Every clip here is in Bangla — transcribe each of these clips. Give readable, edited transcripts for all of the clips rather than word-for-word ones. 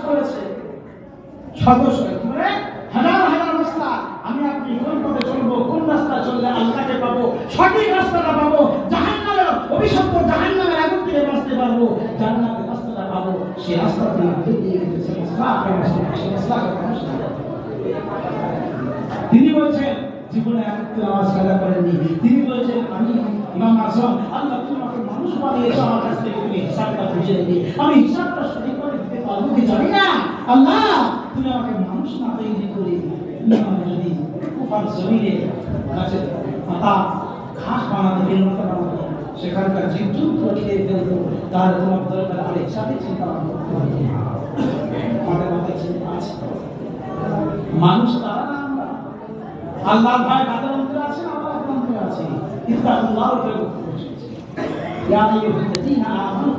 করেছে সদস্য মানে হাজার হাজার রাস্তা, আমি আপনি কোন পথে চলবো, কোন রাস্তা চললে আল্লাহকে পাবো, সঠিক রাস্তাটা পাবো, জাহান্নামের অভিশপ্ত জাহান্নামের আগুন থেকে বাঁচতে পারবো, জান্নাতের রাস্তাটা পাবো, সেই রাস্তাটা তিনি বলছেন জীবনে একটু নামাজ কাজা করেননি। তিনি বলছেন আমি ইমাম আজম, আল্লাহ তুমি আমাকে মানুষ বানিয়েছো, আমার কাছ থেকে তুমি হিসাবটা বুঝে নেবে, আমি হিসাবটা সঠিক করে দিতে পারবো কি জানি না। আল্লাহ তুমি আমাকে মানুষ না তৈরি করে তুমি আমাকে যদি কুফার জমিনে গাছের পাতা ঘাস বানাতে বেরোতে বানাতো, সেখানকার জীবজন্তু খেয়ে ফেলতো, তাহলে তোমার দরকার আরেক সাথে চিন্তা ভাবনা করতে হবে। আমাদের মাথায় চিন্তা আছে মানুষ তারা না আমরা, আল্লাহর ভয় কাদের অন্তরে আছে না আমার অন্তরে আছে, কিন্তু আল্লাহর উপরে বসেছে ইয়া আইয়ুহাল্লাযীনা আমানু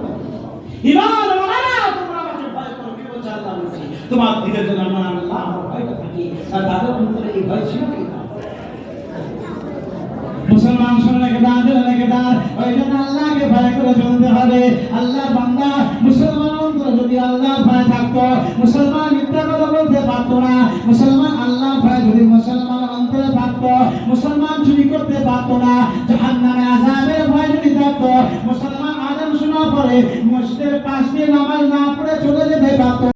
ইমানওয়ালারা তোমরা আমাকে ভয় করো, কি বলছে আল্লাহ বলছে তোমার দিলের জন্য আমার আল্লাহ আমার ভয়টা থাকে, আর তাদের অন্তরে এই ভয় ছিল কি না? মুসলমান শুনে কেদার ওই জন্য আল্লাহকে ভয় করে চলতে হবে। আল্লাহ বান্দা মুসলমান অন্তরে যদি আল্লাহ ভয় থাকতো, মুসলমান মিথ্যা কথা বলতে পারতো না। মুসলমান আল্লাহ ভয় যদি মুসলমান অন্তরে থাকতো, মুসলমান চুরি করতে পারতো না। জাহান্নামে আযাবের ভয় যদি থাকতো, মুসলমান আযান শোনা পরে মসজিদের পাশ দিয়ে নামাজ না পড়ে চলে যেত